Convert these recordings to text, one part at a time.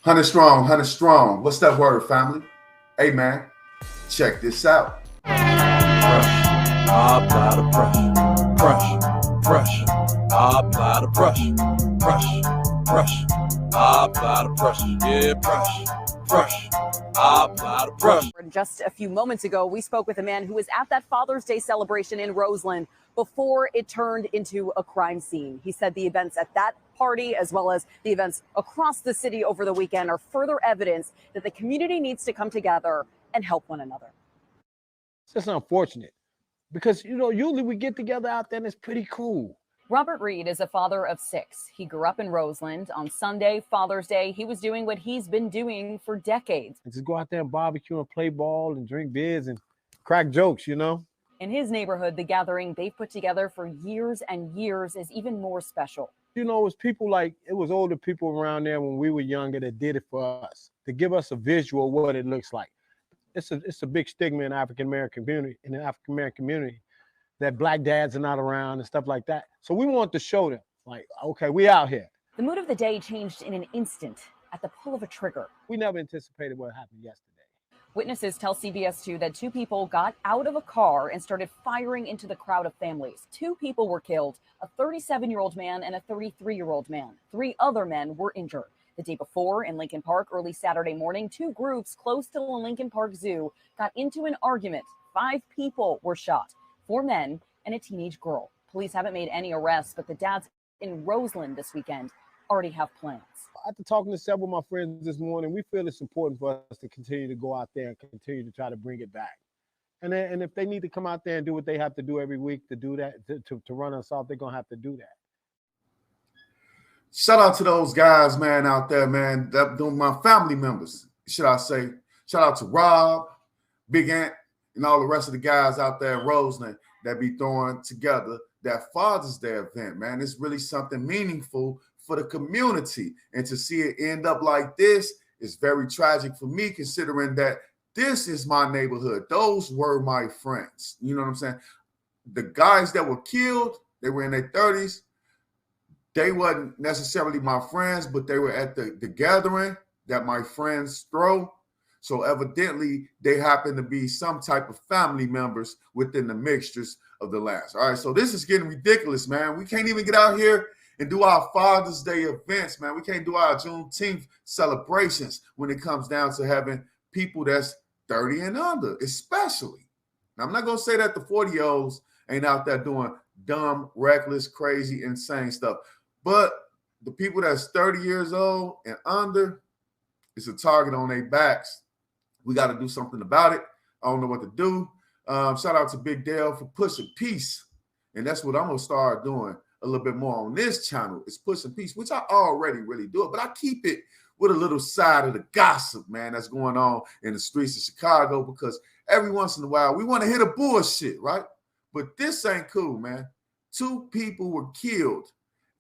100 strong, 100 strong. What's that word, family? Hey, man, check this out. Pressure. I apply the pressure. Pressure. Pressure. I apply the pressure. Pressure. Pressure. I apply the pressure. Yeah, pressure. Pressure. I apply the pressure. Just a few moments ago, we spoke with a man who was at that Father's Day celebration in Roseland before it turned into a crime scene. He said the events at that party, as well as the events across the city over the weekend, are further evidence that the community needs to come together and help one another. It's just unfortunate because, usually we get together out there and it's pretty cool. Robert Reed is a father of 6. He grew up in Roseland. On Sunday, Father's Day, he was doing what he's been doing for decades. And just go out there and barbecue and play ball and drink beers and crack jokes, In his neighborhood, the gathering they've put together for years and years is even more special. It was older people around there when we were younger that did it for us, to give us a visual of what it looks like. It's a big stigma in the African-American community, that Black dads are not around and stuff like that. So we want to show them, like, okay, we out here. The mood of the day changed in an instant at the pull of a trigger. We never anticipated what happened yesterday. Witnesses tell CBS 2 that 2 people got out of a car and started firing into the crowd of families. 2 people were killed, a 37-year-old man and a 33-year-old man. 3 other men were injured. The day before, in Lincoln Park, early Saturday morning, 2 groups close to the Lincoln Park Zoo got into an argument. 5 people were shot, 4 men and a teenage girl. Police haven't made any arrests, but the dads in Roseland this weekend already have plans. After talking to several of my friends this morning, we feel it's important for us to continue to go out there and continue to try to bring it back. And if they need to come out there and do what they have to do every week to do that, to run us off, they're going to have to do that. Shout out to those guys, man, out there, man. My family members, should I say. Shout out to Rob, Big Ant, and all the rest of the guys out there in Roseland that be throwing together that Father's Day event, man. It's really something meaningful for the community. And to see it end up like this is very tragic for me, considering that this is my neighborhood. Those were my friends. You know what I'm saying? The guys that were killed, they were in their 30s. They wasn't necessarily my friends, but they were at the gathering that my friends throw. So evidently, they happen to be some type of family members within the mixtures of the last. All right, so this is getting ridiculous, man. We can't even get out here and do our Father's Day events, man. We can't do our Juneteenth celebrations when it comes down to having people that's 30 and under, especially. Now, I'm not going to say that the 40-year-olds ain't out there doing dumb, reckless, crazy, insane stuff. But the people that's 30 years old and under, it's a target on their backs. We got to do something about it. I don't know what to do. Shout out to Big Dale for pushing peace. And that's what I'm going to start doing a little bit more on this channel, is pushing peace, which I already really do it. But I keep it with a little side of the gossip, man, that's going on in the streets of Chicago, because every once in a while we want to hit a bullshit, right? But this ain't cool, man. 2 people were killed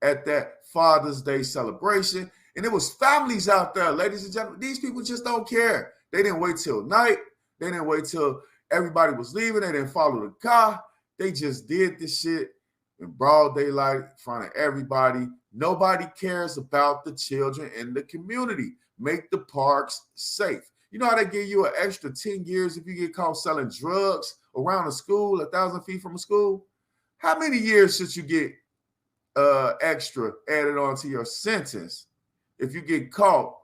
at that Father's Day celebration. And it was families out there, ladies and gentlemen. These people just don't care. They didn't wait till night. They didn't wait till everybody was leaving. They didn't follow the car. They just did this shit in broad daylight in front of everybody. Nobody cares about the children in the community. Make the parks safe. You know how they give you an extra 10 years if you get caught selling drugs around a school, 1,000 feet from a school? How many years should you get extra added on to your sentence if you get caught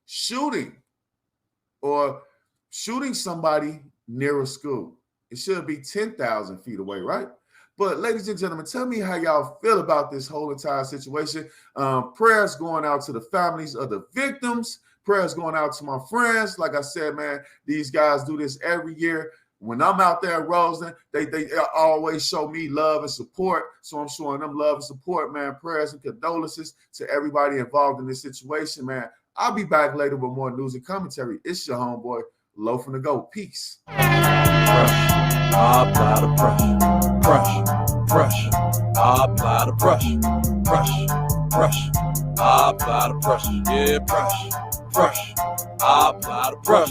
shooting somebody near a school? It should be 10,000 feet away, right? But ladies and gentlemen, tell me how y'all feel about this whole entire situation. Prayers going out to the families of the victims. Prayers going out to my friends. Like I said, man, these guys do this every year. When I'm out there in Roseland, they always show me love and support. So I'm showing them love and support, man. Prayers and condolences to everybody involved in this situation, man. I'll be back later with more news and commentary. It's your homeboy, Low from the Go. Peace. Pressure. I apply the pressure. Pressure. Pressure. I apply the pressure. Pressure. Pressure. I apply the pressure. Yeah, pressure. Pressure. I apply the pressure.